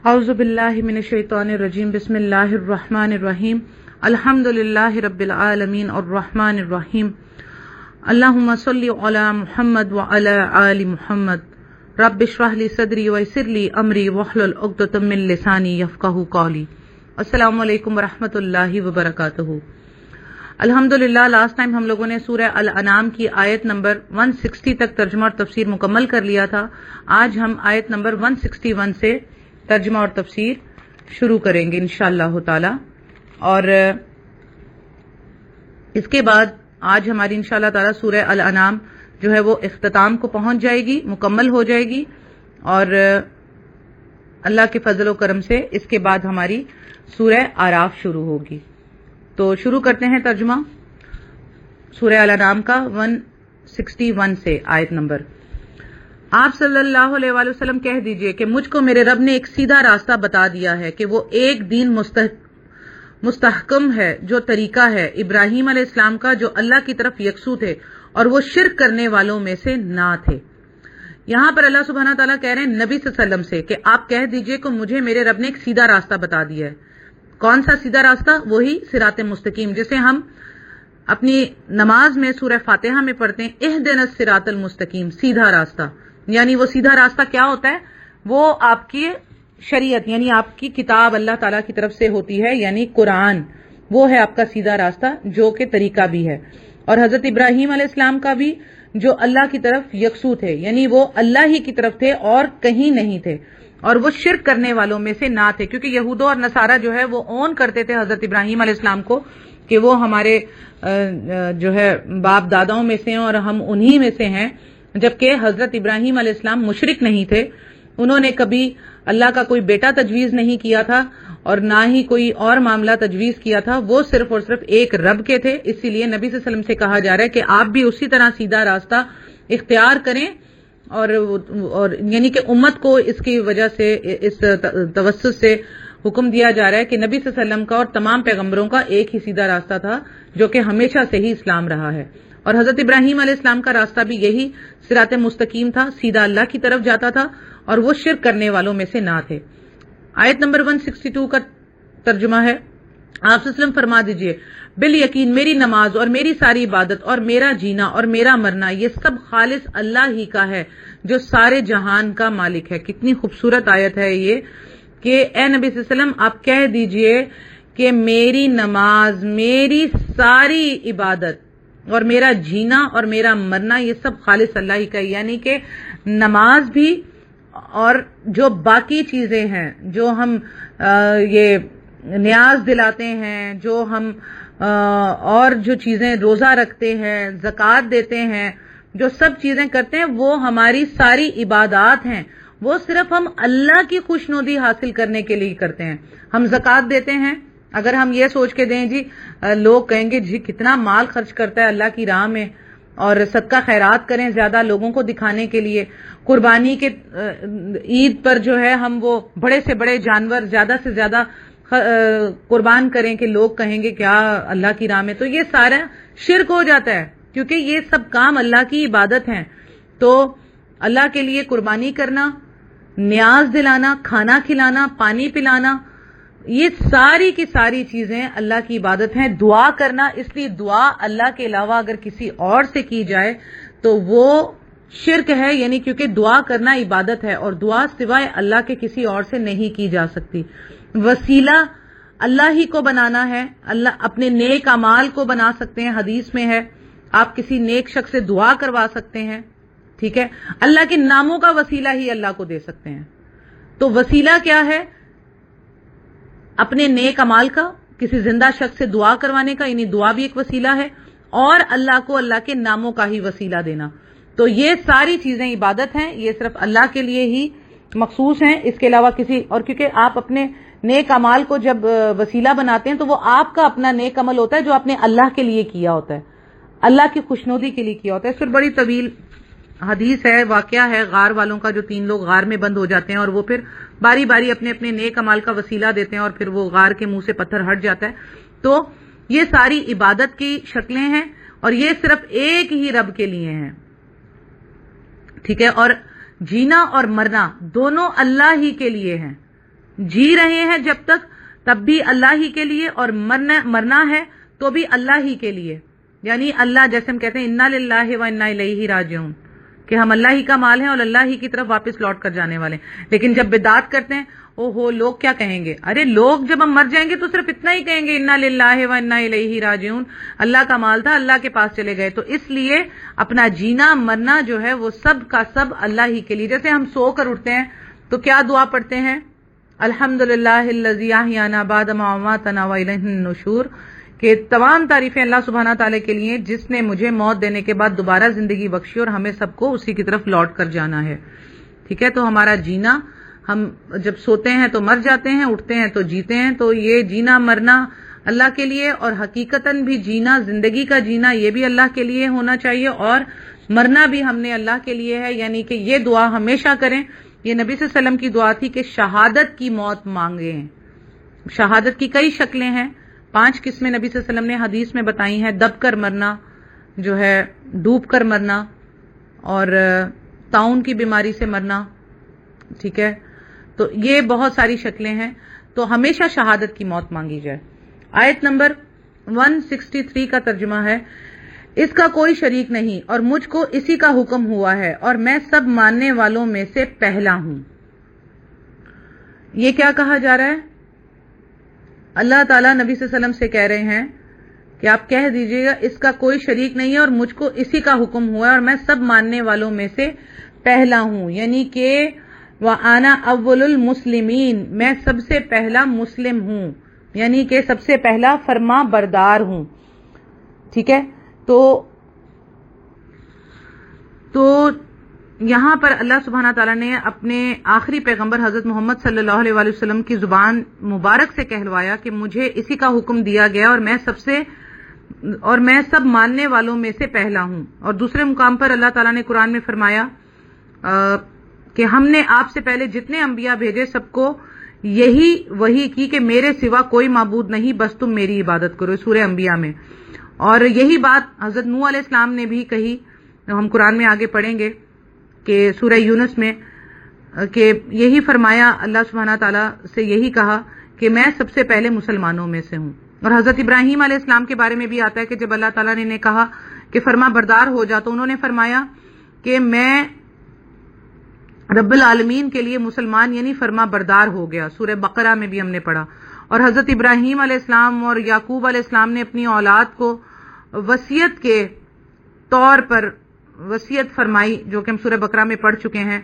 اعوذ باللہ من الشیطان الرجیم بسم اللہ الرحمن الرحیم الحمدللہ رب العالمین الرحمن الرحیم اللہم صلی علی محمد وعلی آل محمد رب اشرح لی صدری ویسر لی امری واحلل عقدۃ من لسانی یفقہوا قولی۔ السلام علیکم ورحمۃ اللہ وبرکاتہ۔ الحمدللہ لاسٹ ٹائم ہم لوگوں نے سورہ الانعام کی آیت نمبر 160 تک ترجمہ اور تفسیر مکمل کر لیا تھا۔ آج ہم آیت نمبر 161 سے ترجمہ اور تفسیر شروع کریں گے انشاءاللہ تعالی، اور اس کے بعد آج ہماری انشاءاللہ تعالی سورہ الانعام جو ہے وہ اختتام کو پہنچ جائے گی، مکمل ہو جائے گی، اور اللہ کے فضل و کرم سے اس کے بعد ہماری سورہ اعراف شروع ہوگی۔ تو شروع کرتے ہیں ترجمہ سورہ الانعام کا 161 سے آیت نمبر۔ آپ صلی اللہ علیہ وآلہ وسلم کہہ دیجئے کہ مجھ کو میرے رب نے ایک سیدھا راستہ بتا دیا ہے کہ وہ ایک دین مستحکم ہے، جو طریقہ ہے ابراہیم علیہ السلام کا، جو اللہ کی طرف یکسو تھے اور وہ شرک کرنے والوں میں سے نہ تھے۔ یہاں پر اللہ سبحانہ تعالیٰ کہہ رہے ہیں نبی صلی اللہ علیہ وسلم سے کہ آپ کہہ دیجئے کہ مجھے میرے رب نے ایک سیدھا راستہ بتا دیا ہے۔ کون سا سیدھا راستہ؟ وہی صراط مستقیم، جسے ہم اپنی نماز میں سورہ فاتحہ میں پڑھتے ہیں، اہدنا الصراط المستقیم، سیدھا راستہ۔ یعنی وہ سیدھا راستہ کیا ہوتا ہے؟ وہ آپ کی شریعت، یعنی آپ کی کتاب اللہ تعالیٰ کی طرف سے ہوتی ہے، یعنی قرآن، وہ ہے آپ کا سیدھا راستہ، جو کہ طریقہ بھی ہے۔ اور حضرت ابراہیم علیہ السلام کا بھی، جو اللہ کی طرف یکسو تھے، یعنی وہ اللہ ہی کی طرف تھے اور کہیں نہیں تھے، اور وہ شرک کرنے والوں میں سے نہ تھے، کیونکہ یہودوں اور نصارہ جو ہے وہ اون کرتے تھے حضرت ابراہیم علیہ السلام کو کہ وہ ہمارے جو ہے باپ داداؤں میں سے ہیں اور ہم انہی میں سے ہیں، جبکہ حضرت ابراہیم علیہ السلام مشرک نہیں تھے۔ انہوں نے کبھی اللہ کا کوئی بیٹا تجویز نہیں کیا تھا اور نہ ہی کوئی اور معاملہ تجویز کیا تھا، وہ صرف اور صرف ایک رب کے تھے۔ اسی لیے نبی صلی اللہ علیہ وسلم سے کہا جا رہا ہے کہ آپ بھی اسی طرح سیدھا راستہ اختیار کریں، اور یعنی کہ امت کو اس کی وجہ سے، اس توسط سے حکم دیا جا رہا ہے کہ نبی صلی اللہ علیہ وسلم کا اور تمام پیغمبروں کا ایک ہی سیدھا راستہ تھا، جو کہ ہمیشہ سے ہی اسلام رہا ہے۔ اور حضرت ابراہیم علیہ السلام کا راستہ بھی یہی صراط مستقیم تھا، سیدھا اللہ کی طرف جاتا تھا، اور وہ شرک کرنے والوں میں سے نہ تھے۔ آیت نمبر 162 کا ترجمہ ہے، آپ صلی اللہ علیہ وسلم فرما دیجئے بالیقین میری نماز اور میری ساری عبادت اور میرا جینا اور میرا مرنا یہ سب خالص اللہ ہی کا ہے، جو سارے جہان کا مالک ہے۔ کتنی خوبصورت آیت ہے یہ کہ اے نبی صلی اللہ علیہ وسلم آپ کہہ دیجئے کہ میری نماز، میری ساری عبادت اور میرا جینا اور میرا مرنا یہ سب خالص اللہ ہی کا ہے، یعنی کہ نماز بھی اور جو باقی چیزیں ہیں، جو ہم یہ نیاز دلاتے ہیں، جو ہم اور جو چیزیں روزہ رکھتے ہیں، زکوٰۃ دیتے ہیں، جو سب چیزیں کرتے ہیں، وہ ہماری ساری عبادات ہیں، وہ صرف ہم اللہ کی خوشنودی حاصل کرنے کے لیے کرتے ہیں۔ ہم زکوٰۃ دیتے ہیں، اگر ہم یہ سوچ کے دیں جی لوگ کہیں گے جی کتنا مال خرچ کرتا ہے اللہ کی راہ میں، اور صدقہ خیرات کریں زیادہ لوگوں کو دکھانے کے لیے، قربانی کے عید پر جو ہے ہم وہ بڑے سے بڑے جانور زیادہ سے زیادہ قربان کریں کہ لوگ کہیں گے کیا اللہ کی راہ میں، تو یہ سارا شرک ہو جاتا ہے، کیونکہ یہ سب کام اللہ کی عبادت ہیں۔ تو اللہ کے لیے قربانی کرنا، نیاز دلانا، کھانا کھلانا، پانی پلانا، یہ ساری کی ساری چیزیں اللہ کی عبادت ہیں۔ دعا کرنا، اس لیے دعا اللہ کے علاوہ اگر کسی اور سے کی جائے تو وہ شرک ہے، یعنی کیونکہ دعا کرنا عبادت ہے، اور دعا سوائے اللہ کے کسی اور سے نہیں کی جا سکتی۔ وسیلہ اللہ ہی کو بنانا ہے، اللہ اپنے نیک اعمال کو بنا سکتے ہیں، حدیث میں ہے آپ کسی نیک شخص سے دعا کروا سکتے ہیں، ٹھیک ہے، اللہ کے ناموں کا وسیلہ ہی اللہ کو دے سکتے ہیں۔ تو وسیلہ کیا ہے؟ اپنے نیک اعمال کا، کسی زندہ شخص سے دعا کروانے کا، یعنی دعا بھی ایک وسیلہ ہے، اور اللہ کو اللہ کے ناموں کا ہی وسیلہ دینا۔ تو یہ ساری چیزیں عبادت ہیں، یہ صرف اللہ کے لیے ہی مخصوص ہیں، اس کے علاوہ کسی اور، کیونکہ آپ اپنے نیک اعمال کو جب وسیلہ بناتے ہیں تو وہ آپ کا اپنا نیک عمل ہوتا ہے جو آپ نے اللہ کے لیے کیا ہوتا ہے، اللہ کی خوشنودی کے لیے کیا ہوتا ہے۔ اس پر بڑی طویل حدیث ہے، واقعہ ہے غار والوں کا، جو 3 لوگ غار میں بند ہو جاتے ہیں اور وہ پھر باری باری اپنے اپنے نیک اعمال کا وسیلہ دیتے ہیں، اور پھر وہ غار کے منہ سے پتھر ہٹ جاتا ہے۔ تو یہ ساری عبادت کی شکلیں ہیں، اور یہ صرف ایک ہی رب کے لیے ہیں، ٹھیک ہے، اور جینا اور مرنا دونوں اللہ ہی کے لیے ہیں۔ جی رہے ہیں جب تک تب بھی اللہ ہی کے لیے، اور مرنا ہے تو بھی اللہ ہی کے لیے. یعنی اللہ، جیسے ہم کہتے ہیں انا للہ و انا الیہ راجعون، کہ ہم اللہ ہی کا مال ہیں اور اللہ ہی کی طرف واپس لوٹ کر جانے والے ہیں. لیکن جب بدعت کرتے ہیں، او ہو لوگ کیا کہیں گے؟ ارے لوگ جب ہم مر جائیں گے تو صرف اتنا ہی کہیں گے انا للہ و انا الیہ راجعون، اللہ کا مال تھا، اللہ کے پاس چلے گئے. تو اس لیے اپنا جینا مرنا جو ہے وہ سب کا سب اللہ ہی کے لیے. جیسے ہم سو کر اٹھتے ہیں تو کیا دعا پڑھتے ہیں؟ الحمدللہ الذی احیانا بعد ما اماتنا والیہ النشور، کہ تمام تعریفیں اللہ سبحانہ تعالیٰ کے لیے جس نے مجھے موت دینے کے بعد دوبارہ زندگی بخشی اور ہمیں سب کو اسی کی طرف لوٹ کر جانا ہے. ٹھیک ہے، تو ہمارا جینا، ہم جب سوتے ہیں تو مر جاتے ہیں، اٹھتے ہیں تو جیتے ہیں. تو یہ جینا مرنا اللہ کے لیے، اور حقیقتاً بھی جینا، زندگی کا جینا یہ بھی اللہ کے لیے ہونا چاہیے، اور مرنا بھی ہم نے اللہ کے لیے ہے. یعنی کہ یہ دعا ہمیشہ کریں. یہ نبی صلی اللہ علیہ وسلم کی دعا تھی کہ شہادت کی موت مانگیں. شہادت کی کئی شکلیں ہیں، 5 قسمیں نبی صلی اللہ علیہ وسلم نے حدیث میں بتائی ہیں. دب کر مرنا جو ہے، ڈوب کر مرنا، اور طاعون کی بیماری سے مرنا. ٹھیک ہے، تو یہ بہت ساری شکلیں ہیں. تو ہمیشہ شہادت کی موت مانگی جائے. آیت نمبر 163 کا ترجمہ ہے، اس کا کوئی شریک نہیں اور مجھ کو اسی کا حکم ہوا ہے اور میں سب ماننے والوں میں سے پہلا ہوں. یہ کیا کہا جا رہا ہے؟ اللہ تعالیٰ نبی صلی اللہ علیہ وسلم سے کہہ رہے ہیں کہ آپ کہہ دیجئے گا اس کا کوئی شریک نہیں ہے اور مجھ کو اسی کا حکم ہوا ہے اور میں سب ماننے والوں میں سے پہلا ہوں. یعنی کہ وَأَنَا أَوَّلُ الْمُسْلِمِينَ، میں سب سے پہلا مسلم ہوں، یعنی کہ سب سے پہلا فرما بردار ہوں. ٹھیک ہے، تو یہاں پر اللہ سبحانہ تعالیٰ نے اپنے آخری پیغمبر حضرت محمد صلی اللہ علیہ وآلہ وسلم کی زبان مبارک سے کہلوایا کہ مجھے اسی کا حکم دیا گیا اور میں سب ماننے والوں میں سے پہلا ہوں. اور دوسرے مقام پر اللہ تعالیٰ نے قرآن میں فرمایا کہ ہم نے آپ سے پہلے جتنے انبیاء بھیجے سب کو یہی وحی کی کہ میرے سوا کوئی معبود نہیں، بس تم میری عبادت کرو، سورہ انبیاء میں. اور یہی بات حضرت نوح علیہ السلام نے بھی کہی، ہم قرآن میں آگے پڑھیں گے کہ سورہ یونس میں، کہ یہی فرمایا اللہ سبحانہ تعالیٰ سے، یہی کہا کہ میں سب سے پہلے مسلمانوں میں سے ہوں. اور حضرت ابراہیم علیہ السلام کے بارے میں بھی آتا ہے کہ جب اللہ تعالیٰ نے کہا کہ فرما بردار ہو جا، تو انہوں نے فرمایا کہ میں رب العالمین کے لیے مسلمان یعنی فرما بردار ہو گیا. سورہ بقرہ میں بھی ہم نے پڑھا. اور حضرت ابراہیم علیہ السلام اور یعقوب علیہ السلام نے اپنی اولاد کو وصیت کے طور پر وصیت فرمائی، جو کہ ہم سورہ بقرہ میں پڑھ چکے ہیں،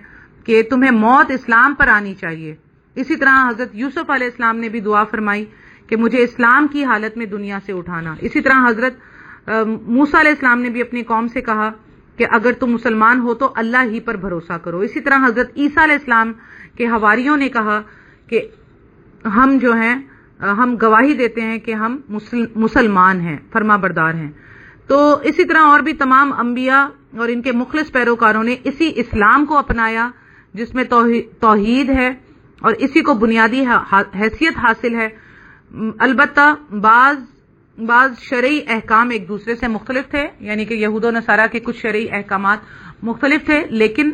کہ تمہیں موت اسلام پر آنی چاہیے. اسی طرح حضرت یوسف علیہ السلام نے بھی دعا فرمائی کہ مجھے اسلام کی حالت میں دنیا سے اٹھانا. اسی طرح حضرت موسیٰ علیہ السلام نے بھی اپنی قوم سے کہا کہ اگر تم مسلمان ہو تو اللہ ہی پر بھروسہ کرو. اسی طرح حضرت عیسیٰ علیہ السلام کے حواریوں نے کہا کہ ہم جو ہیں ہم گواہی دیتے ہیں کہ ہم مسلمان ہیں، فرما بردار ہیں. تو اسی طرح اور بھی تمام انبیاء اور ان کے مخلص پیروکاروں نے اسی اسلام کو اپنایا جس میں توحید ہے اور اسی کو بنیادی حیثیت حاصل ہے. البتہ بعض شرعی احکام ایک دوسرے سے مختلف تھے، یعنی کہ یہود و نصارہ کے کچھ شرعی احکامات مختلف تھے، لیکن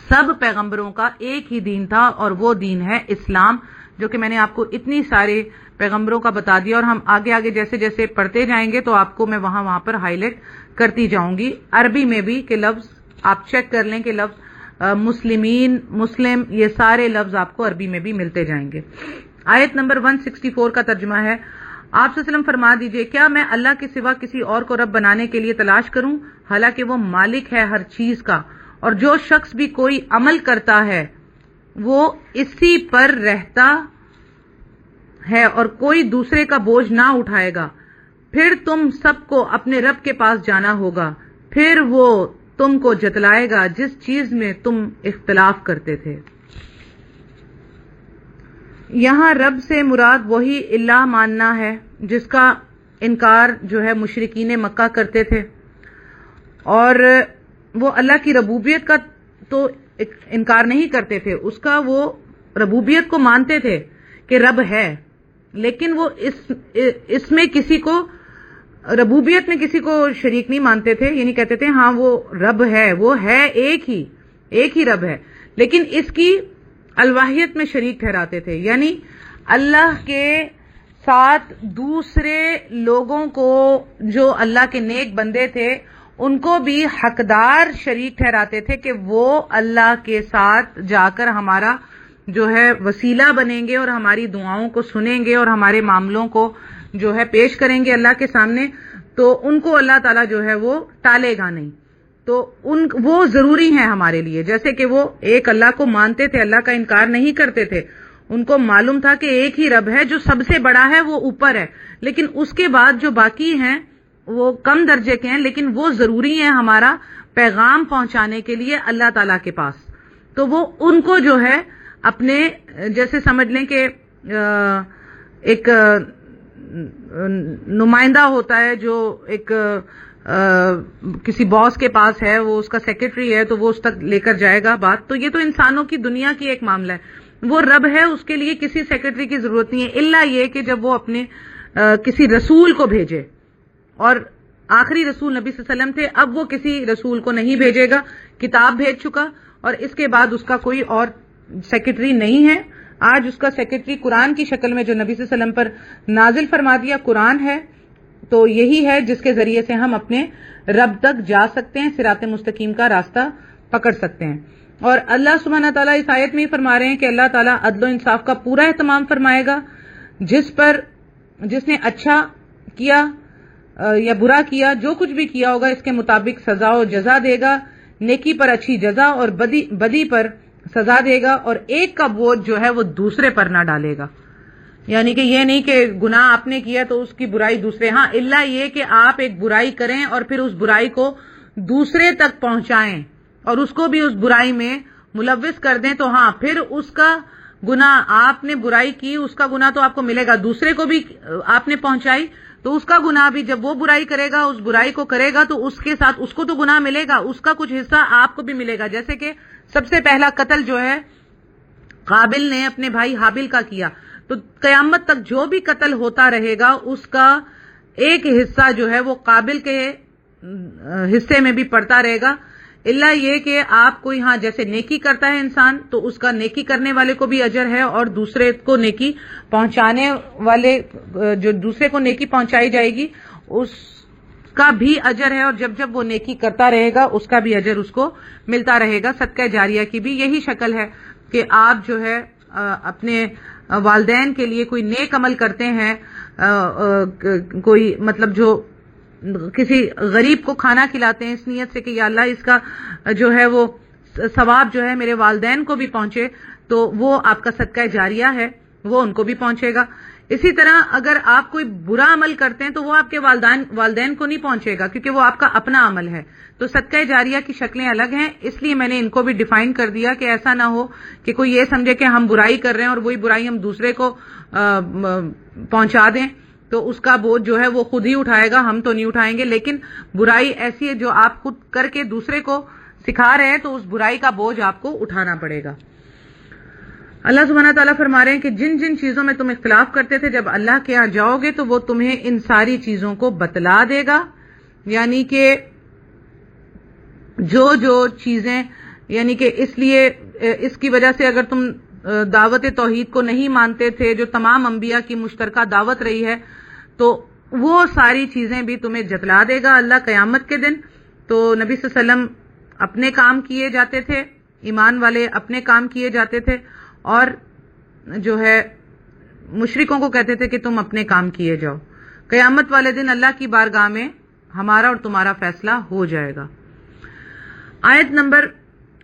سب پیغمبروں کا ایک ہی دین تھا اور وہ دین ہے اسلام، جو کہ میں نے آپ کو اتنی سارے پیغمبروں کا بتا دیا. اور ہم آگے جیسے جیسے پڑھتے جائیں گے تو آپ کو میں وہاں پر ہائی لائٹ کرتی جاؤں گی. عربی میں بھی کہ لفظ آپ چیک کر لیں کہ لفظ مسلمین، مسلم، یہ سارے لفظ آپ کو عربی میں بھی ملتے جائیں گے. آیت نمبر 164 کا ترجمہ ہے، آپ صلی اللہ علیہ وسلم فرما دیجئے کیا میں اللہ کے سوا کسی اور کو رب بنانے کے لیے تلاش کروں، حالانکہ وہ مالک ہے ہر چیز کا، اور جو شخص بھی کوئی عمل کرتا ہے وہ اسی پر رہتا ہے اور کوئی دوسرے کا بوجھ نہ اٹھائے گا. پھر تم سب کو اپنے رب کے پاس جانا ہوگا، پھر وہ تم کو جتلائے گا جس چیز میں تم اختلاف کرتے تھے. یہاں رب سے مراد وہی اللہ ماننا ہے جس کا انکار جو ہے مشرکین مکہ کرتے تھے، اور وہ اللہ کی ربوبیت کا تو انکار نہیں کرتے تھے، اس کا وہ ربوبیت کو مانتے تھے کہ رب ہے، لیکن وہ اس میں کسی کو ربوبیت میں کسی کو شریک نہیں مانتے تھے. یعنی کہتے تھے ہاں وہ رب ہے، وہ ہے ایک ہی رب ہے، لیکن اس کی الواحیت میں شریک ٹھہراتے تھے، یعنی اللہ کے ساتھ دوسرے لوگوں کو، جو اللہ کے نیک بندے تھے، ان کو بھی حقدار شریک ٹھہراتے تھے کہ وہ اللہ کے ساتھ جا کر ہمارا جو ہے وسیلہ بنیں گے اور ہماری دعاؤں کو سنیں گے اور ہمارے معاملوں کو جو ہے پیش کریں گے اللہ کے سامنے، تو ان کو اللہ تعالیٰ جو ہے وہ ٹالے گا نہیں. تو وہ ضروری ہیں ہمارے لیے، جیسے کہ وہ ایک اللہ کو مانتے تھے، اللہ کا انکار نہیں کرتے تھے، ان کو معلوم تھا کہ ایک ہی رب ہے جو سب سے بڑا ہے، وہ اوپر ہے، لیکن اس کے بعد جو باقی ہیں وہ کم درجے کے ہیں، لیکن وہ ضروری ہیں ہمارا پیغام پہنچانے کے لیے اللہ تعالیٰ کے پاس. تو وہ ان کو جو ہے اپنے، جیسے سمجھ لیں کہ ایک نمائندہ ہوتا ہے جو ایک کسی باس کے پاس ہے، وہ اس کا سیکرٹری ہے، تو وہ اس تک لے کر جائے گا بات. تو یہ تو انسانوں کی دنیا کی ایک معاملہ ہے، وہ رب ہے، اس کے لیے کسی سیکرٹری کی ضرورت نہیں ہے، الا یہ کہ جب وہ اپنے کسی رسول کو بھیجے، اور آخری رسول نبی صلی اللہ علیہ وسلم تھے، اب وہ کسی رسول کو نہیں بھیجے گا، کتاب بھیج چکا، اور اس کے بعد اس کا کوئی اور سیکرٹری نہیں ہے. آج اس کا سیکرٹری قرآن کی شکل میں جو نبی صلی اللہ علیہ وسلم پر نازل فرما دیا قرآن ہے، تو یہی ہے جس کے ذریعے سے ہم اپنے رب تک جا سکتے ہیں، صراط مستقیم کا راستہ پکڑ سکتے ہیں. اور اللہ سبحانہ تعالیٰ اس آیت میں ہی فرما رہے ہیں کہ اللہ تعالیٰ عدل و انصاف کا پورا اہتمام فرمائے گا، جس نے اچھا کیا یا برا کیا، جو کچھ بھی کیا ہوگا اس کے مطابق سزا و جزا دے گا، نیکی پر اچھی جزا اور بدی پر سزا دے گا، اور ایک کا بوجھ جو ہے وہ دوسرے پر نہ ڈالے گا. یعنی کہ یہ نہیں کہ گناہ آپ نے کیا تو اس کی برائی دوسرے، ہاں الا یہ کہ آپ ایک برائی کریں اور پھر اس برائی کو دوسرے تک پہنچائیں اور اس کو بھی اس برائی میں ملوث کر دیں، تو ہاں پھر اس کا گناہ، آپ نے برائی کی، اس کا گناہ تو آپ کو ملے گا، دوسرے کو بھی آپ نے پہنچائی تو اس کا گناہ بھی، جب وہ برائی کرے گا، اس برائی کو کرے گا، تو اس کے ساتھ اس کو تو گناہ ملے گا، اس کا کچھ حصہ آپ کو بھی ملے گا. جیسے کہ سب سے پہلا قتل جو ہے قابل نے اپنے بھائی حابل کا کیا، تو قیامت تک جو بھی قتل ہوتا رہے گا اس کا ایک حصہ جو ہے وہ قابل کے حصے میں بھی پڑتا رہے گا، الا یہ کہ آپ کوئی، ہاں جیسے نیکی کرتا ہے انسان تو اس کا نیکی کرنے والے کو بھی اجر ہے، اور دوسرے کو نیکی پہنچانے والے، جو دوسرے کو نیکی پہنچائی جائے گی اس کا بھی اجر ہے، اور جب وہ نیکی کرتا رہے گا اس کا بھی اجر اس کو ملتا رہے گا. صدقہ جاریہ کی بھی یہی شکل ہے کہ آپ جو ہے اپنے والدین کے لیے کوئی نیک عمل کرتے ہیں، کوئی مطلب جو کسی غریب کو کھانا کھلاتے ہیں اس نیت سے کہ یا اللہ اس کا جو ہے وہ ثواب جو ہے میرے والدین کو بھی پہنچے، تو وہ آپ کا صدقہ جاریہ ہے، وہ ان کو بھی پہنچے گا. اسی طرح اگر آپ کوئی برا عمل کرتے ہیں تو وہ آپ کے والدین کو نہیں پہنچے گا، کیونکہ وہ آپ کا اپنا عمل ہے. تو صدقہ جاریہ کی شکلیں الگ ہیں، اس لیے میں نے ان کو بھی ڈیفائن کر دیا کہ ایسا نہ ہو کہ کوئی یہ سمجھے کہ ہم برائی کر رہے ہیں اور وہی برائی ہم دوسرے کو پہنچا دیں تو اس کا بوجھ جو ہے وہ خود ہی اٹھائے گا، ہم تو نہیں اٹھائیں گے. لیکن برائی ایسی ہے جو آپ خود کر کے دوسرے کو سکھا رہے ہیں، تو اس برائی کا بوجھ آپ کو اٹھانا پڑے گا. اللہ سبحانہ تعالیٰ فرما رہے ہیں کہ جن جن چیزوں میں تم اختلاف کرتے تھے جب اللہ کے ہاں جاؤ گے تو وہ تمہیں ان ساری چیزوں کو بتلا دے گا. یعنی کہ جو چیزیں، یعنی کہ اس لیے اس کی وجہ سے اگر تم دعوت توحید کو نہیں مانتے تھے جو تمام انبیاء کی مشترکہ دعوت رہی ہے، تو وہ ساری چیزیں بھی تمہیں جتلا دے گا اللہ قیامت کے دن. تو نبی صلی اللہ علیہ وسلم اپنے کام کیے جاتے تھے، ایمان والے اپنے کام کیے جاتے تھے، اور جو ہے مشرکوں کو کہتے تھے کہ تم اپنے کام کیے جاؤ. قیامت والے دن اللہ کی بارگاہ میں ہمارا اور تمہارا فیصلہ ہو جائے گا. آیت نمبر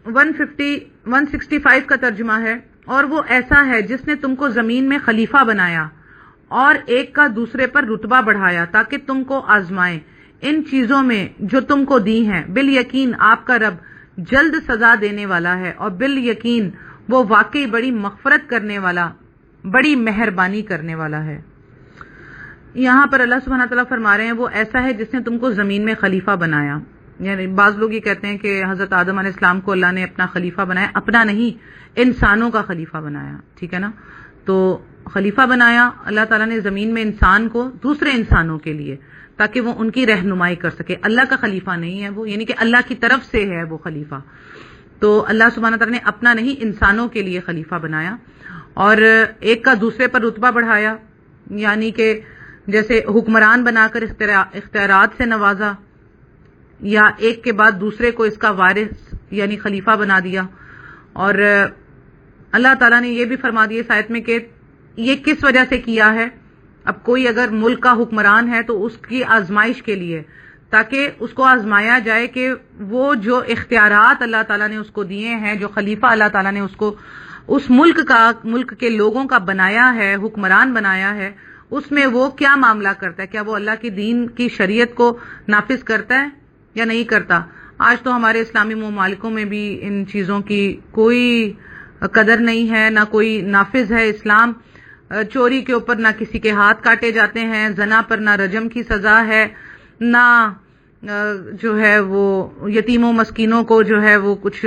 165 کا ترجمہ ہے، اور وہ ایسا ہے جس نے تم کو زمین میں خلیفہ بنایا اور ایک کا دوسرے پر رتبہ بڑھایا تاکہ تم کو آزمائے ان چیزوں میں جو تم کو دی ہیں. بالیقین آپ کا رب جلد سزا دینے والا ہے، اور بالیقین وہ واقعی بڑی مغفرت کرنے والا، بڑی مہربانی کرنے والا ہے. یہاں پر اللہ سبحانہ تعالیٰ فرما رہے ہیں وہ ایسا ہے جس نے تم کو زمین میں خلیفہ بنایا. یعنی بعض لوگ یہ کہتے ہیں کہ حضرت آدم علیہ السلام کو اللہ نے اپنا خلیفہ بنایا، اپنا نہیں، انسانوں کا خلیفہ بنایا. ٹھیک ہے نا؟ تو خلیفہ بنایا اللہ تعالیٰ نے زمین میں انسان کو دوسرے انسانوں کے لیے، تاکہ وہ ان کی رہنمائی کر سکے. اللہ کا خلیفہ نہیں ہے وہ، یعنی کہ اللہ کی طرف سے ہے وہ خلیفہ. تو اللہ سبحانہ تعالیٰ نے اپنا نہیں انسانوں کے لیے خلیفہ بنایا اور ایک کا دوسرے پر رتبہ بڑھایا، یعنی کہ جیسے حکمران بنا کر اختیارات سے نوازا، یا ایک کے بعد دوسرے کو اس کا وارث یعنی خلیفہ بنا دیا. اور اللہ تعالیٰ نے یہ بھی فرما دیا اس آیت میں کہ یہ کس وجہ سے کیا ہے. اب کوئی اگر ملک کا حکمران ہے تو اس کی آزمائش کے لیے، تاکہ اس کو آزمایا جائے کہ وہ جو اختیارات اللہ تعالیٰ نے اس کو دیے ہیں، جو خلیفہ اللہ تعالیٰ نے اس کو اس ملک کے لوگوں کا بنایا ہے، حکمران بنایا ہے، اس میں وہ کیا معاملہ کرتا ہے، کیا وہ اللہ کی دین کی شریعت کو نافذ کرتا ہے یا نہیں کرتا. آج تو ہمارے اسلامی ممالکوں میں بھی ان چیزوں کی کوئی قدر نہیں ہے، نہ کوئی نافذ ہے اسلام. چوری کے اوپر نہ کسی کے ہاتھ کاٹے جاتے ہیں، زنا پر نہ رجم کی سزا ہے، نہ جو ہے وہ یتیموں مسکینوں کو جو ہے وہ کچھ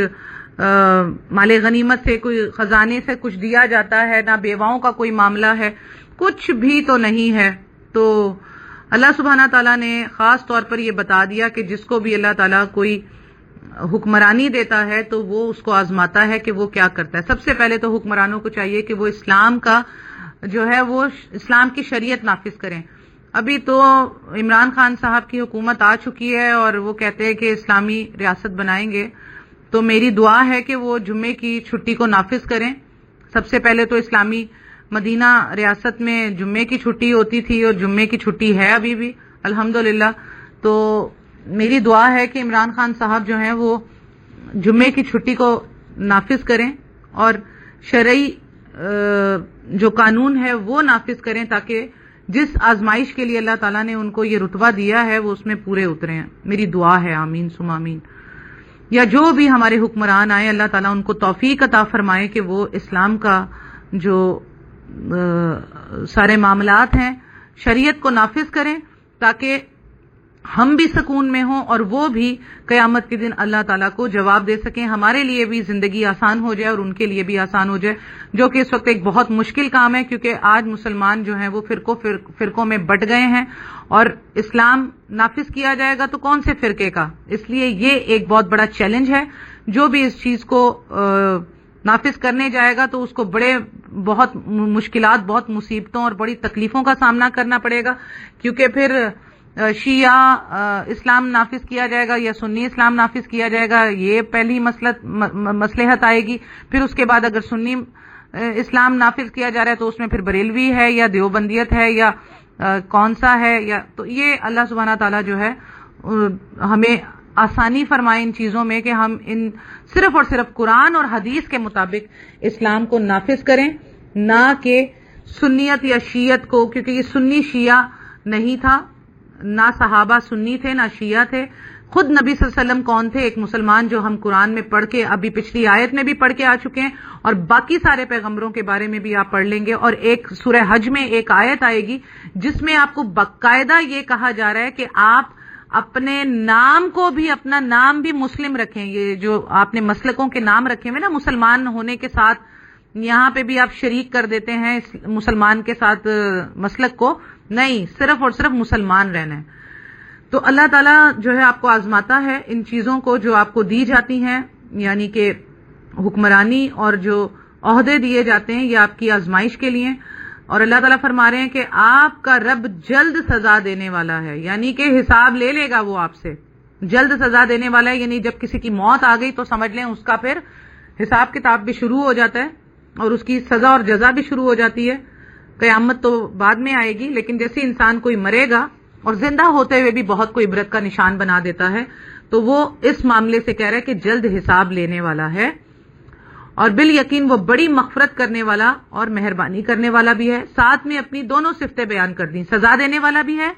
مال غنیمت سے کوئی خزانے سے کچھ دیا جاتا ہے، نہ بیواؤں کا کوئی معاملہ ہے، کچھ بھی تو نہیں ہے. تو اللہ سبحانہ تعالیٰ نے خاص طور پر یہ بتا دیا کہ جس کو بھی اللہ تعالیٰ کوئی حکمرانی دیتا ہے تو وہ اس کو آزماتا ہے کہ وہ کیا کرتا ہے. سب سے پہلے تو حکمرانوں کو چاہیے کہ وہ اسلام کا جو ہے وہ اسلام کی شریعت نافذ کریں. ابھی تو عمران خان صاحب کی حکومت آ چکی ہے اور وہ کہتے ہیں کہ اسلامی ریاست بنائیں گے، تو میری دعا ہے کہ وہ جمعے کی چھٹی کو نافذ کریں. سب سے پہلے تو اسلامی مدینہ ریاست میں جمعے کی چھٹی ہوتی تھی اور جمعے کی چھٹی ہے ابھی بھی الحمدللہ. تو میری دعا ہے کہ عمران خان صاحب جو ہیں وہ جمعے کی چھٹی کو نافذ کریں اور شرعی جو قانون ہے وہ نافذ کریں، تاکہ جس آزمائش کے لیے اللہ تعالیٰ نے ان کو یہ رتبہ دیا ہے وہ اس میں پورے اتریں. میری دعا ہے، آمین ثم آمین. یا جو بھی ہمارے حکمران آئے اللہ تعالیٰ ان کو توفیق عطا فرمائے کہ وہ اسلام کا جو سارے معاملات ہیں شریعت کو نافذ کریں، تاکہ ہم بھی سکون میں ہوں اور وہ بھی قیامت کے دن اللہ تعالیٰ کو جواب دے سکیں. ہمارے لیے بھی زندگی آسان ہو جائے اور ان کے لیے بھی آسان ہو جائے، جو کہ اس وقت ایک بہت مشکل کام ہے، کیونکہ آج مسلمان جو ہیں وہ فرقوں میں بٹ گئے ہیں اور اسلام نافذ کیا جائے گا تو کون سے فرقے کا. اس لیے یہ ایک بہت بڑا چیلنج ہے. جو بھی اس چیز کو نافذ کرنے جائے گا تو اس کو بہت مشکلات، بہت مصیبتوں اور بڑی تکلیفوں کا سامنا کرنا پڑے گا، کیونکہ پھر شیعہ اسلام نافذ کیا جائے گا یا سنی اسلام نافذ کیا جائے گا، یہ پہلی مصلحت آئے گی. پھر اس کے بعد اگر سنی اسلام نافذ کیا جا رہا ہے تو اس میں پھر بریلوی ہے یا دیوبندیت ہے یا کون سا ہے، یا تو یہ اللہ سبحانہ تعالیٰ جو ہے ہمیں آسانی فرمائے ان چیزوں میں کہ ہم ان صرف اور صرف قرآن اور حدیث کے مطابق اسلام کو نافذ کریں، نہ کہ سنیت یا شیعت کو، کیونکہ یہ سنی شیعہ نہیں تھا، نہ صحابہ سنی تھے نہ شیعہ تھے. خود نبی صلی اللہ علیہ وسلم کون تھے؟ ایک مسلمان جو ہم قرآن میں پڑھ کے ابھی پچھلی آیت میں بھی پڑھ کے آ چکے ہیں، اور باقی سارے پیغمبروں کے بارے میں بھی آپ پڑھ لیں گے. اور ایک سورہ حج میں ایک آیت آئے گی جس میں آپ کو باقاعدہ یہ کہا جا رہا ہے کہ آپ اپنے نام کو بھی، اپنا نام بھی مسلم رکھیں. یہ جو آپ نے مسلکوں کے نام رکھے ہوئے نا، مسلمان ہونے کے ساتھ یہاں پہ بھی آپ شریک کر دیتے ہیں مسلمان کے ساتھ مسلک کو، نہیں، صرف اور صرف مسلمان رہنا ہے. تو اللہ تعالیٰ جو ہے آپ کو آزماتا ہے ان چیزوں کو جو آپ کو دی جاتی ہیں، یعنی کہ حکمرانی اور جو عہدے دیے جاتے ہیں یہ آپ کی آزمائش کے لیے. اور اللہ تعالیٰ فرما رہے ہیں کہ آپ کا رب جلد سزا دینے والا ہے، یعنی کہ حساب لے لے گا وہ آپ سے. جلد سزا دینے والا ہے یعنی جب کسی کی موت آ گئی تو سمجھ لیں اس کا پھر حساب کتاب بھی شروع ہو جاتا ہے اور اس کی سزا اور جزا بھی شروع ہو جاتی ہے. قیامت تو بعد میں آئے گی، لیکن جیسے انسان کوئی مرے گا اور زندہ ہوتے ہوئے بھی بہت کوئی عبرت کا نشان بنا دیتا ہے، تو وہ اس معاملے سے کہہ رہا ہے کہ جلد حساب لینے والا ہے. اور بالیقین وہ بڑی مغفرت کرنے والا اور مہربانی کرنے والا بھی ہے. ساتھ میں اپنی دونوں صفتیں بیان کر دی، سزا دینے والا بھی ہے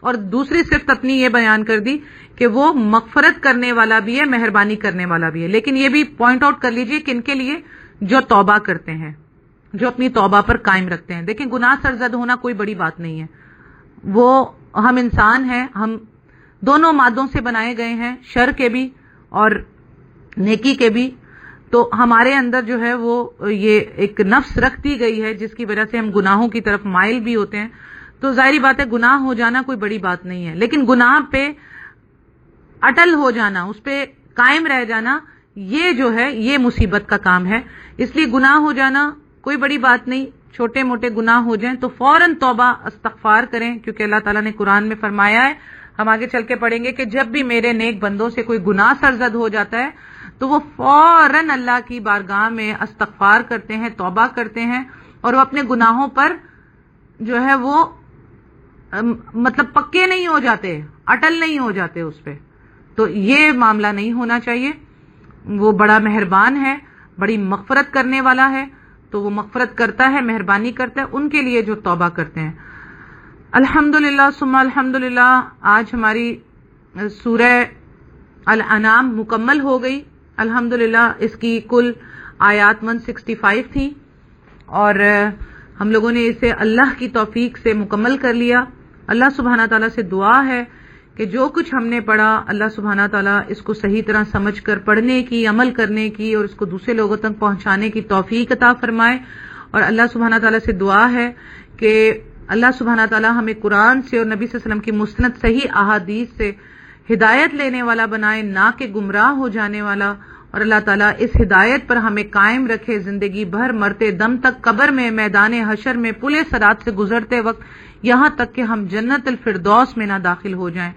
اور دوسری صفت اپنی یہ بیان کر دی کہ وہ مغفرت کرنے والا بھی ہے، مہربانی کرنے والا بھی ہے. لیکن یہ بھی پوائنٹ آؤٹ کر لیجئے کن کے لیے؟ جو توبہ کرتے ہیں، جو اپنی توبہ پر قائم رکھتے ہیں. دیکھیں گناہ سرزد ہونا کوئی بڑی بات نہیں ہے، وہ ہم انسان ہیں، ہم دونوں مادوں سے بنائے گئے ہیں، شر کے بھی اور نیکی کے بھی. تو ہمارے اندر جو ہے وہ یہ ایک نفس رکھ دی گئی ہے جس کی وجہ سے ہم گناہوں کی طرف مائل بھی ہوتے ہیں. تو ظاہری بات ہے گناہ ہو جانا کوئی بڑی بات نہیں ہے، لیکن گناہ پہ اٹل ہو جانا، اس پہ قائم رہ جانا، یہ جو ہے یہ مصیبت کا کام ہے. اس لیے گناہ ہو جانا کوئی بڑی بات نہیں، چھوٹے موٹے گناہ ہو جائیں تو فوراً توبہ استغفار کریں، کیونکہ اللہ تعالیٰ نے قرآن میں فرمایا ہے، ہم آگے چل کے پڑھیں گے کہ جب بھی میرے نیک بندوں سے کوئی گناہ سرزد ہو جاتا ہے تو وہ فوراً اللہ کی بارگاہ میں استغفار کرتے ہیں، توبہ کرتے ہیں، اور وہ اپنے گناہوں پر جو ہے وہ مطلب پکے نہیں ہو جاتے، اٹل نہیں ہو جاتے اس پہ. تو یہ معاملہ نہیں ہونا چاہیے. وہ بڑا مہربان ہے، بڑی مغفرت کرنے والا ہے، تو وہ مغفرت کرتا ہے، مہربانی کرتا ہے ان کے لیے جو توبہ کرتے ہیں. الحمدللہ ثم الحمدللہ، آج ہماری سورہ الانعام مکمل ہو گئی. الحمدللہ اس کی کل آیات 165 تھی اور ہم لوگوں نے اسے اللہ کی توفیق سے مکمل کر لیا. اللہ سبحانہ تعالیٰ سے دعا ہے کہ جو کچھ ہم نے پڑھا اللہ سبحانہ تعالیٰ اس کو صحیح طرح سمجھ کر پڑھنے کی، عمل کرنے کی اور اس کو دوسرے لوگوں تک پہنچانے کی توفیق عطا فرمائے. اور اللہ سبحانہ تعالیٰ سے دعا ہے کہ اللہ سبحانہ تعالیٰ ہمیں قرآن سے اور نبی صلی اللہ علیہ وسلم کی مستند صحیح احادیث سے ہدایت لینے والا بنائے، نہ کہ گمراہ ہو جانے والا. اور اللہ تعالیٰ اس ہدایت پر ہمیں قائم رکھے زندگی بھر، مرتے دم تک، قبر میں، میدان حشر میں، پل صراط سے گزرتے وقت، یہاں تک کہ ہم جنت الفردوس میں نہ داخل ہو جائیں.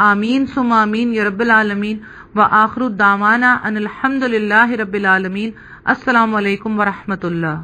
آمین ثم آمین یا رب العالمین. وآخر دعوانا ان الحمد للہ رب العالمین. السلام علیکم ورحمۃ اللہ.